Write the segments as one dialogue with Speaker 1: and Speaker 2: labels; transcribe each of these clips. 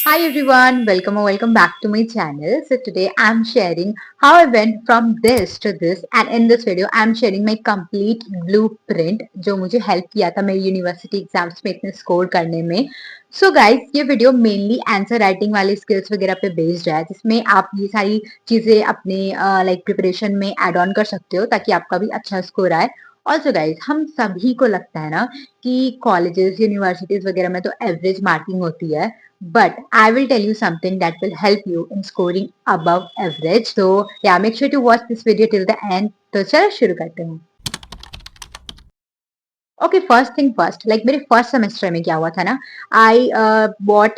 Speaker 1: Hi everyone, welcome or welcome back to my channel. So today I'm sharing how I went from this to this, and in this video I'm sharing my complete blueprint जो मुझे help किया था मेरी university exams में इतने score करने में. So guys, ये वीडियो मेनली आंसर राइटिंग वाले स्किल्स वगैरह पे बेस्ड है, जिसमें आप ये सारी चीजें अपने लाइक प्रिपरेशन में एड ऑन कर सकते हो ताकि आपका भी अच्छा स्कोर आए. ऑल्सो गाइज, हम सभी को लगता है ना कि कॉलेजेस यूनिवर्सिटीज वगैरह में तो एवरेज मार्किंग होती है, but I will tell you something that will help you in scoring above average. So yeah, make sure to watch this video till the end. तो चलो शुरू करते हैं. Okay, first thing first, like मेरे first semester में क्या हुआ था ना, आई बॉट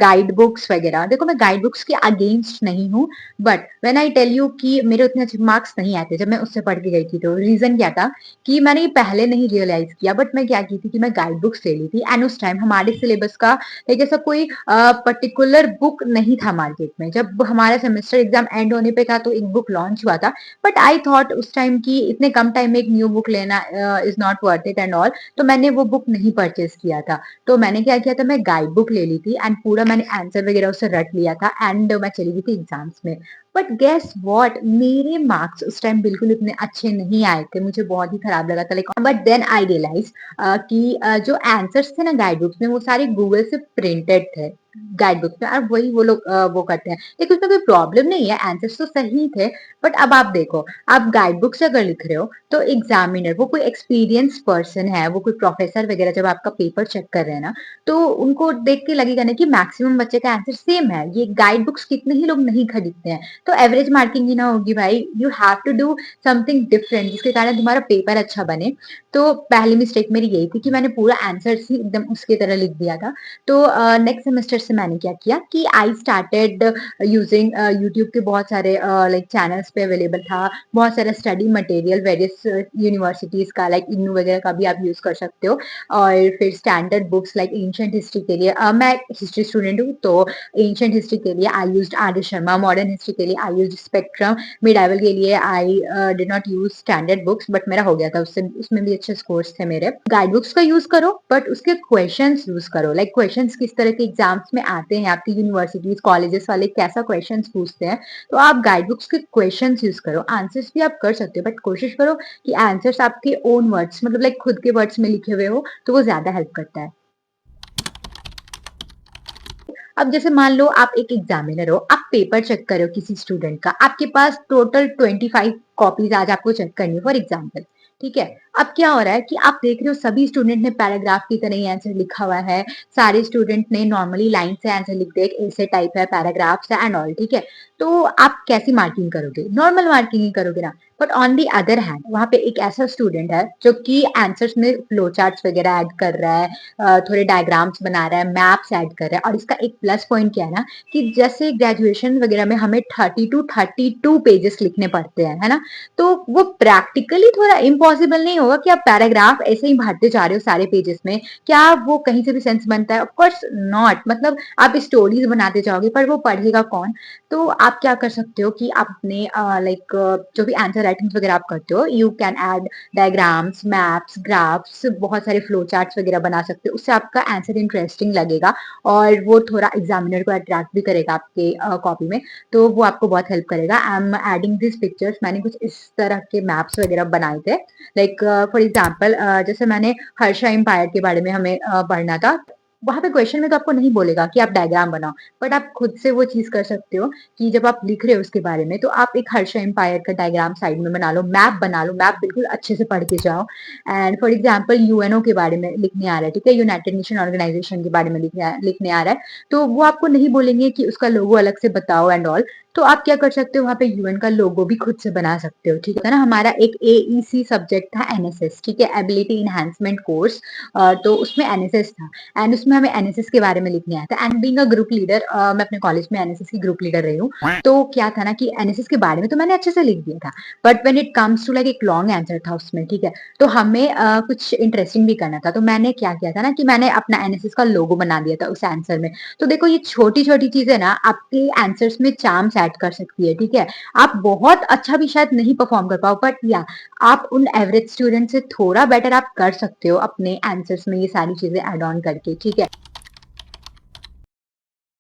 Speaker 1: गाइड बुक्स वगैरह. देखो, मैं गाइड बुक्स के अगेंस्ट नहीं हूँ, but when I tell you कि मेरे उतने अच्छे मार्क्स नहीं आते जब मैं उससे पढ़ के गई थी, तो रीजन क्या था कि मैंने ये पहले नहीं रियलाइज किया, बट मैं क्या की थी कि मैं गाइड बुक्स ले ली थी. एंड उस टाइम हमारे सिलेबस का लाइक ऐसा कोई पर्टिकुलर बुक नहीं था मार्केट में. जब हमारा सेमेस्टर एग्जाम एंड होने पे था तो एक बुक लॉन्च हुआ था, बट आई थॉट उस टाइम की इतने कम टाइम में एक न्यू बुक लेना is not worth it and all. तो मैंने वो बुक नहीं परचेज किया था. तो मैंने क्या किया था, मैं गाइड बुक ले ली थी एंड पूरा मैंने आंसर वगैरह उससे रट लिया था एंड मैं चली गई थी एग्जाम्स में. बट गेस व्हाट, मेरे मार्क्स उस टाइम बिल्कुल इतने अच्छे नहीं आए थे. मुझे बहुत ही खराब लगा था, like. But then I realise कि जो आंसर्स थे ना गाइड बुक्स में, वो सारे गूगल से प्रिंटेड थे गाइड बुक में, और वही वो लोग वो करते हैं. लेकिन उसमें कोई प्रॉब्लम नहीं है, आंसर्स तो सही थे. बट अब आप देखो, आप गाइड बुक से अगर लिख रहे हो तो एग्जामिनर, वो कोई एक्सपीरियंस पर्सन है, वो कोई प्रोफेसर वगैरह जब आपका पेपर चेक कर रहे हैं ना, तो उनको देख के लगेगा ना कि मैक्सिमम बच्चे का आंसर सेम है. ये गाइड बुक्स कितने ही लोग नहीं खरीदते हैं, तो एवरेज मार्किंग ही ना होगी भाई. You have to do something different जिसके कारण तुम्हारा पेपर अच्छा बने. तो पहली मिस्टेक मेरी यही थी कि मैंने पूरा आंसर ही एकदम उसकी तरह लिख दिया था. तो नेक्स्ट सेमेस्टर से मैंने क्या किया कि आई स्टार्टेड यूजिंग यूट्यूब के बहुत सारे लाइक चैनल्स पे अवेलेबल था बहुत सारा स्टडी मटेरियल वेरियस यूनिवर्सिटीज का, लाइक इग्नू वगैरह का भी आप यूज कर सकते हो. और फिर standard books like ancient history के लिए, मैं हिस्ट्री स्टूडेंट हूँ, तो एंशिएंट हिस्ट्री के लिए I used R D Sharma, modern history के लिए आई यूज्ड स्पेक्ट्रम, मिडाइवल के लिए I did not use standard books, but मेरा हो गया था उससे, उसमें भी अच्छे स्कोर्स थे मेरे. गाइड बुक्स का यूज करो बट उसके क्वेश्चंस यूज करो, लाइक क्वेश्चंस किस तरह के एग्जाम्स में आते हैं, आपकी यूनिवर्सिटीज कॉलेजेस वाले कैसा क्वेश्चंस पूछते हैं. तो आप गाइड बुक्स के क्वेश्चंस यूज करो. आंसर्स भी आप कर सकते हो, बट कोशिश करो कि आंसर्स आपके ओन वर्ड्स, मतलब लाइक खुद के वर्ड्स में लिखे हुए हो, तो वो ज्यादा हेल्प करता है. अब जैसे मान लो आप एक एग्जामिनर हो, आप पेपर चेक कर रहे हो किसी स्टूडेंट का, आपके पास टोटल 25 कॉपीज आज आपको चेक करनी है फॉर एग्जाम्पल. ठीक है. अब क्या हो रहा है कि आप देख रहे हो सभी स्टूडेंट ने पैराग्राफ की तरह ही आंसर लिखा हुआ है, सारे स्टूडेंट ने नॉर्मली लाइन से आंसर लिख दिया, एक ऐसे टाइप है, पैराग्राफ है एंड ऑल. ठीक है. तो आप कैसी मार्किंग करोगे? नॉर्मल मार्किंग ही करोगे ना. But on the other hand वहां पे एक ऐसा स्टूडेंट है जो कि आंसर्स में फ्लो चार्ट्स वगैरह ऐड कर रहा है, थोड़े डायग्राम्स बना रहा है, मैप्स ऐड कर रहा है. और इसका एक प्लस पॉइंट क्या है ना, कि जैसे ग्रेजुएशन वगैरह में हमें 32 पेजेस लिखने पड़ते हैं, है ना. तो वो प्रैक्टिकली थोड़ा इम्पॉसिबल नहीं होगा कि आप पैराग्राफ ऐसे ही भरते जा रहे हो सारे पेजेस में. क्या वो कहीं से भी सेंस बनता है? Of course not. मतलब आप स्टोरीज बनाते जाओगे पर वो पढ़ेगा कौन? तो आप क्या कर सकते हो कि आप अपने लाइक जो भी आंसर राइटिंग वगैरह आप करते हो, you can add diagrams, maps, graphs, बहुत सारे फ्लो चार्ट्स वगैरह बना सकते हो. उससे आपका आंसर इंटरेस्टिंग लगेगा और वो थोड़ा एग्जामिनर को अट्रैक्ट भी करेगा आपके कॉपी में. तो वो आपको बहुत हेल्प करेगा. I am adding this pictures. मैंने कुछ इस तरह के मैप्स वगैरह बनाए थे, लाइक फॉर एग्जाम्पल जैसे मैंने हर्षा एम्पायर के बारे में हमें पढ़ना था. वहां पे क्वेश्चन में तो आपको नहीं बोलेगा कि आप डायग्राम बनाओ, बट आप खुद से वो चीज कर सकते हो कि जब आप लिख रहे हो उसके बारे में, तो आप एक हर्षा एम्पायर का डायग्राम साइड में बना लो, मैप बना लो, मैप बिल्कुल अच्छे से पढ़ के जाओ. एंड फॉर एग्जाम्पल यूएनओ के बारे में लिखने आ रहा है, ठीक है, यूनाइटेड नेशन ऑर्गेनाइजेशन के बारे में लिखने आ रहा है, तो वो आपको नहीं बोलेंगे कि उसका लोगो अलग से बताओ एंड ऑल. तो आप क्या कर सकते हो, वहां पे यूएन का लोगो भी खुद से बना सकते हो. ठीक है ना. हमारा एक एईसी सब्जेक्ट था एनएसएस, ठीक है, एबिलिटी इनहेंसमेंट कोर्स. तो उसमें एनएसएस था एंड उसमें हमें एनएसएस के बारे में लिखने आया था. And being a group leader, मैं अपने कॉलेज में एनएसएस की ग्रुप लीडर रही हूँ. तो क्या था ना कि एनएसएस के बारे में तो मैंने अच्छे से लिख दिया था, but when it comes to like एक लॉन्ग आंसर था उसमें. ठीक है. तो हमें कुछ इंटरेस्टिंग भी करना था, तो मैंने क्या किया था ना कि मैंने अपना एनएसएस का लोगो बना दिया था उस आंसर में. तो देखो, ये छोटी छोटी चीजें ना आपके आंसर्स में चार्म्स ऐड कर सकती है. ठीक है. आप बहुत अच्छा भी शायद नहीं परफॉर्म कर पाओ, बट या आप उन एवरेज स्टूडेंट से थोड़ा बेटर आप कर सकते हो अपने आंसर्स में ये सारी चीजें ऐड ऑन करके. ठीक है.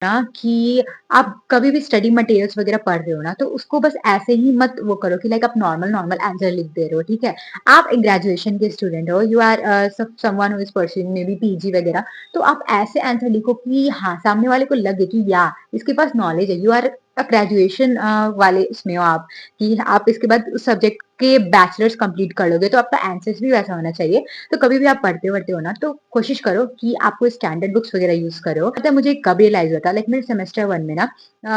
Speaker 1: ना कि आप कभी भी स्टडी मटेरियल्स वगैरह पढ़ रहे हो ना, तो उसको बस ऐसे ही मत वो करो कि लाइक आप नॉर्मल आंसर लिख दे रहे हो, ठीक है? आप एक ग्रेजुएशन के स्टूडेंट हो, you are someone who is pursuing maybe PG वगैरह, तो आप ऐसे आंसर लिखो कि हाँ, सामने वाले को लगे कि या इसके पास नॉलेज है, यू आर ग्रेजुएशन वाले उसमें हो आप, कि आप इसके बाद उस सब्जेक्ट के बैचलर्स कंप्लीट कर लोगे, तो आपका आंसर्स भी वैसा होना चाहिए। तो कभी भी आप पढ़ते-वढ़ते हो ना, तो कोशिश करो कि आप कोई स्टैंडर्ड बुक्स वगैरह यूज़ करो। पता है मुझे कब रियलाइज़ हुआ था, लाइक मेरे सेमेस्टर 1 में ना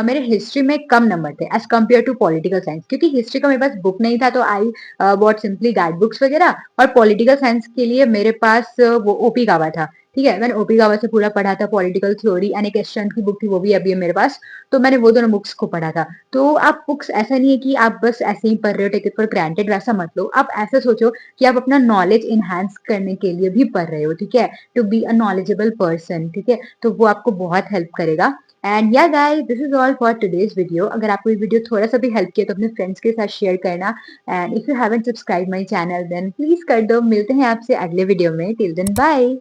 Speaker 1: मेरे हिस्ट्री में कम नंबर थे as compared to political science, क्योंकि हिस्ट्री का मेरे पास बुक नहीं था, तो I bought simply guide books वगैरह, और पॉलिटिकल साइंस के लिए मेरे पास वो ओपी गावा था, ठीक है? मैंने ओपी गावा से पूरा पढ़ा था, पॉलिटिकल थ्योरी एंड एक एस्ट्रेंट की बुक थी, वो भी अभी है मेरे पास, तो मैंने वो दोनों बुक्स को पढ़ा था। तो आप बुक्स ऐसा नहीं है कि आप बस ऐसे ही पढ़ रहे हो, टेक इट फॉर ग्रांटेड, वैसा मत लो। आप ऐसा सोचो कि आप अपना नॉलेज एनहांस करने के लिए भी पढ़ रहे हो, ठीक है? To be a knowledgeable person, ठीक है? तो वो आपको बहुत हेल्प करेगा। एंड या guys, this is all for today's video. अगर आपको ये वीडियो थोड़ा सा भी हेल्प किया तो अपने फ्रेंड्स के साथ शेयर करना, and if you haven't subscribe my channel then please कर दो। मिलते हैं आपसे अगले वीडियो में, टिल देन बाय।